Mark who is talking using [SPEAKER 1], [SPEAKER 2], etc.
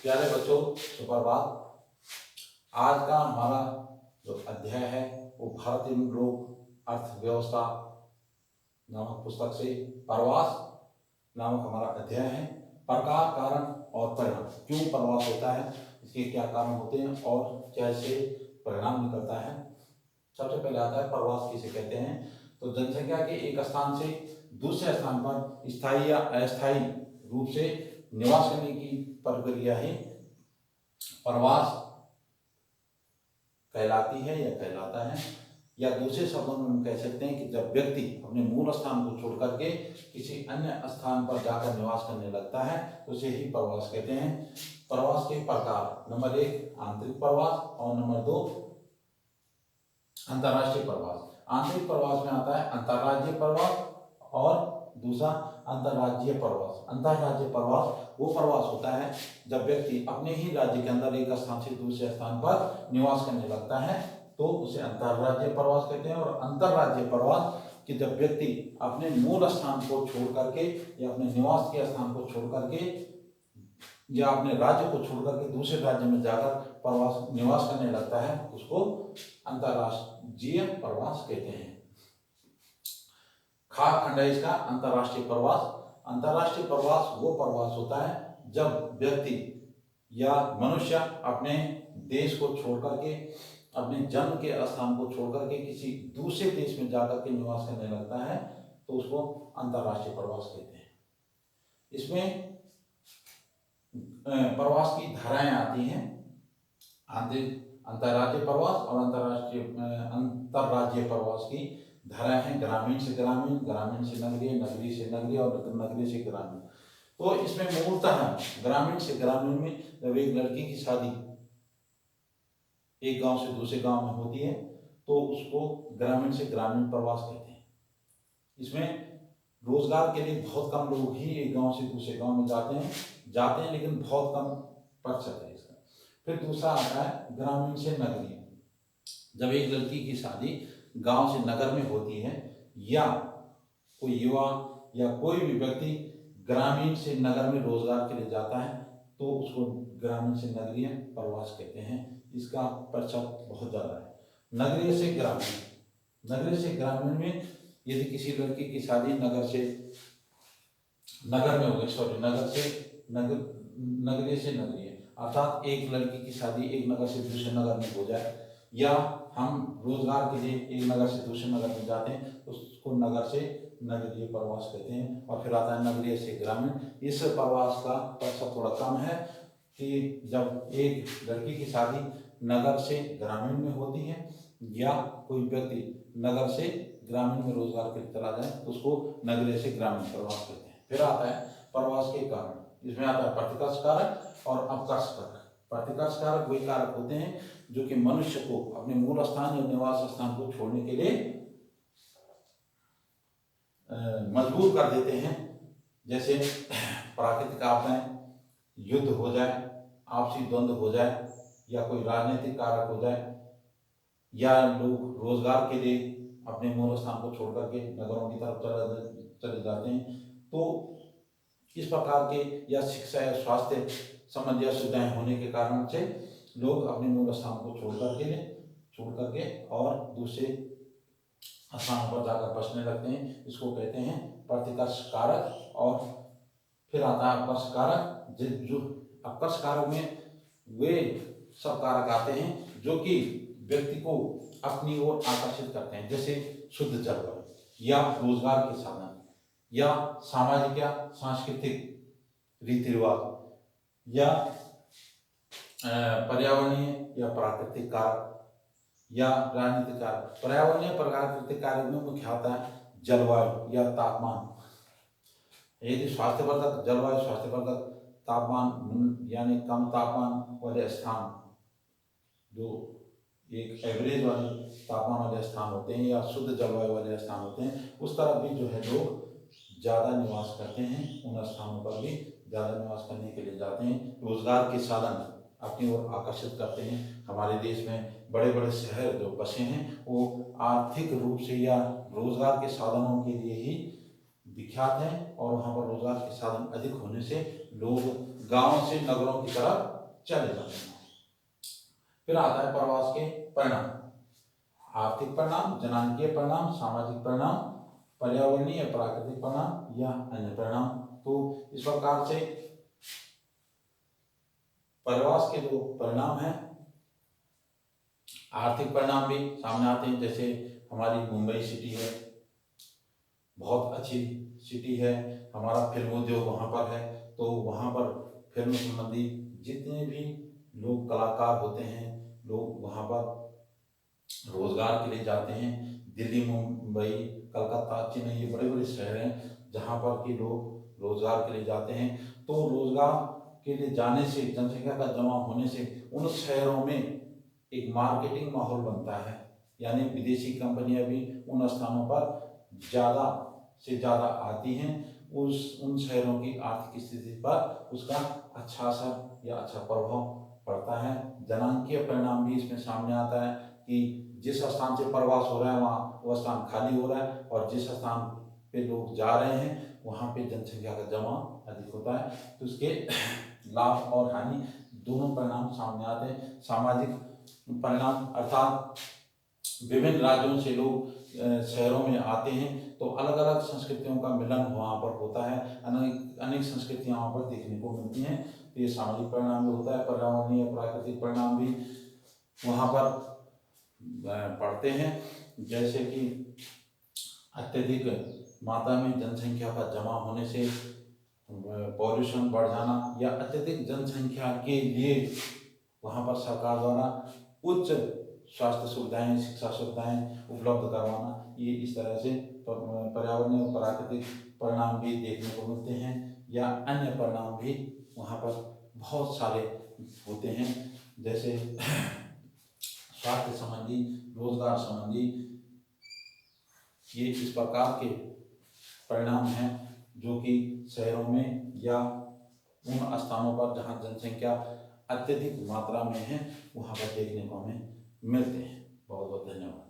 [SPEAKER 1] प्यारे बच्चों, सुप्रभात। आज का हमारा जो अध्याय है वो भारतीय लोक अर्थव्यवस्था नामक पुस्तक से प्रवास नामक हमारा अध्याय है। प्रकार, कारण और परिणाम। क्यों प्रवास होता है, इसके क्या कारण होते हैं और कैसे परिणाम निकलता है। सबसे पहले आता है प्रवास किसे कहते हैं। तो जनसंख्या के एक स्थान से दूसरे स्थान पर स्थायी या अस्थायी रूप से निवास करने की प्रक्रिया ही प्रवास कहलाती है या कहलाता है। या दूसरे शब्दों में हम कह सकते हैं कि जब व्यक्ति अपने मूल स्थान को छोड़ करके किसी अन्य स्थान पर जाकर निवास करने लगता है तो उसे ही प्रवास कहते हैं। प्रवास के प्रकार, नंबर 1 आंतरिक प्रवास और नंबर 2 अंतर्राष्ट्रीय प्रवास। आंतरिक प्रवास में आता है अंतर्राज्यीय प्रवास और दूसरा अंतर्राज्यीय प्रवास। अंतर्राज्यीय प्रवास वो प्रवास होता है जब व्यक्ति अपने ही राज्य के अंदर एक स्थान से दूसरे स्थान पर निवास करने लगता है तो उसे अंतर्राज्यीय प्रवास कहते हैं। और अंतर्राज्यीय प्रवास कि जब व्यक्ति अपने मूल स्थान को छोड़ करके या अपने निवास के स्थान को छोड़ करके या अपने राज्य को छोड़ करके दूसरे राज्य में जाकर प्रवास निवास करने लगता है उसको अंतर्राज्यीय प्रवास कहते हैं। खाक खंड है इसका अंतर्राष्ट्रीय प्रवास। अंतर्राष्ट्रीय प्रवास वो प्रवास होता है जब व्यक्ति या मनुष्य अपने देश को छोड़ करके, अपने जन्म के स्थान को छोड़ करके किसी दूसरे देश में जाकर के निवास करने लगता है तो उसको अंतर्राष्ट्रीय प्रवास कहते हैं। इसमें प्रवास की धाराएं आती हैं, अंतर्राज्यीय प्रवास और अंतर्राज्यीय प्रवास की धाराएं हैं। ग्रामीण से ग्रामीण, ग्रामीण से नगरीय, नगरीय से नगरीय और नगरीय से ग्रामीण। तो इसमें मूलतः ग्रामीण से ग्रामीण में जब एक लड़की की शादी एक गांव से दूसरे गांव में होती है तो उसको ग्रामीण से ग्रामीण प्रवास कहते हैं। इसमें रोजगार के लिए बहुत कम लोग ही एक गांव से दूसरे गांव में जाते हैं लेकिन बहुत कम प्रतिशत है इसका। फिर दूसरा आता है ग्रामीण से नगरीय। जब एक लड़की की शादी गांव से नगर में होती है या कोई युवा या कोई भी व्यक्ति ग्रामीण से नगर में रोजगार के लिए जाता है तो उसको ग्रामीण से नगरीय प्रवास कहते हैं। इसका प्रतिशत बहुत ज़्यादा है। नगरीय से ग्रामीण, नगरीय से ग्रामीण में यदि किसी लड़की की शादी नगर में हो गई, नगरीय से नगरीय अर्थात एक लड़की की शादी एक नगर से दूसरे नगर में हो जाए या हम रोजगार के लिए एक नगर से दूसरे नगर में जाते हैं तो उसको नगर से नगरीय प्रवास कहते हैं। और फिर आता है नगरीय से ग्रामीण। इस प्रवास का प्रतिशत थोड़ा कम है कि जब एक लड़की की शादी नगर से ग्रामीण में होती है या कोई व्यक्ति नगर से ग्रामीण में रोजगार के लिए चला जाए तो उसको नगरीय से ग्रामीण प्रवास कहते हैं। फिर आता है प्रवास के कारण। इसमें आता है प्रतिकर्ष कारक और अपकर्ष कारक। प्रतिकर्ष कारक वही कारक होते हैं जो कि मनुष्य को अपने मूल स्थान या निवास स्थान को छोड़ने के लिए मजबूर कर देते हैं। जैसे प्राकृतिक आपदाएं, युद्ध हो जाए, आपसी द्वंद्व हो जाए या कोई राजनीतिक कारक हो जाए या लोग रोजगार के लिए अपने मूल स्थान को छोड़ करके नगरों की तरफ चले जाते हैं तो इस प्रकार के या शिक्षा या स्वास्थ्य संबंधी असुविधाएं होने के कारण से लोग अपने मूल स्थान को छोड़ करके और दूसरे स्थानों पर जाकर बसने लगते हैं। इसको कहते हैं प्रतिकर्ष कारक। और फिर आता है अपकर्ष कारक। जो अपकर्ष कारक में वे सब कारक आते हैं जो कि व्यक्ति को अपनी ओर आकर्षित करते हैं, जैसे शुद्ध जलवायु या रोजगार के साधन या सामाजिक या सांस्कृतिक रीति रिवाज या पर्यावरणीय या प्राकृतिक कारक या राजनीतिक कारक। पर्यावरणीय प्राकृतिक कारक में मुख्य आता है जलवायु या तापमान। यदि स्वास्थ्यवर्धक जलवायु, स्वास्थ्यवर्धक तापमान यानी कम तापमान वाले स्थान जो एक एवरेज वाले तापमान वाले स्थान होते हैं या शुद्ध जलवायु वाले स्थान होते हैं उस तरफ भी जो है लोग ज़्यादा निवास करते हैं। उन स्थानों पर भी ज़्यादा निवास करने के लिए जाते हैं। रोजगार के साधन अपनी ओर आकर्षित करते हैं। हमारे देश में बड़े बड़े शहर जो बसे हैं वो आर्थिक रूप से या रोजगार के साधनों के लिए ही विख्यात हैं और वहाँ पर रोजगार के साधन अधिक होने से लोग गाँव से नगरों की तरफ चले जाते हैं। फिर आता है प्रवास के परिणाम, आर्थिक परिणाम, जनांगीय परिणाम, सामाजिक परिणाम, पर्यावरणीय प्राकृतिक परिणाम या अन्य परिणाम। तो इस प्रकार से प्रवास के जो परिणाम हैं, आर्थिक परिणाम भी सामने आते हैं। जैसे हमारी मुंबई सिटी है, बहुत अच्छी सिटी है, हमारा फिल्म उद्योग वहाँ पर है, तो वहाँ पर फिल्म संबंधी जितने भी लोग कलाकार होते हैं, लोग वहाँ पर रोजगार के लिए जाते हैं। दिल्ली, मुंबई, कलकत्ता, चेन्नई, ये बड़े बड़े शहर हैं जहाँ पर कि लोग रोजगार के लिए जाते हैं। तो रोजगार के लिए जाने से, जनसंख्या का जमा होने से उन शहरों में एक मार्केटिंग माहौल बनता है, यानी विदेशी कंपनियां भी उन स्थानों पर ज़्यादा से ज़्यादा आती हैं। उन शहरों की आर्थिक स्थिति पर उसका अच्छा असर या अच्छा प्रभाव पड़ता है। जनांगीय परिणाम भी इसमें सामने आता है कि जिस स्थान से प्रवास हो रहा है वहाँ वो स्थान खाली हो रहा है, और जिस स्थान पे लोग जा रहे हैं वहाँ पे जनसंख्या का जमा अधिक होता है। तो उसके लाभ और हानि दोनों परिणाम सामने आते हैं। सामाजिक परिणाम अर्थात विभिन्न राज्यों से लोग शहरों में आते हैं, तो अलग अलग संस्कृतियों का मिलन वहाँ पर होता है, अनेक संस्कृतियाँ वहाँ पर देखने को मिलती हैं। तो ये सामाजिक परिणाम भी होता है। पर्यावरणीय प्राकृतिक परिणाम भी वहाँ पर पढ़ते हैं, जैसे कि अत्यधिक मात्रा में जनसंख्या का जमा होने से पॉल्यूशन बढ़ जाना, या अत्यधिक जनसंख्या के लिए वहाँ पर सरकार द्वारा उच्च स्वास्थ्य सुविधाएं, शिक्षा सुविधाएं उपलब्ध करवाना, ये इस तरह से पर्यावरणीय और प्राकृतिक परिणाम भी देखने को मिलते हैं। या अन्य परिणाम भी वहाँ पर बहुत सारे होते हैं, जैसे स्वास्थ्य संबंधी, रोजगार संबंधी, ये इस प्रकार के परिणाम हैं जो कि शहरों में या उन स्थानों पर जहाँ जनसंख्या अत्यधिक मात्रा में है वहाँ पर देखने को हमें मिलते हैं। बहुत बहुत धन्यवाद।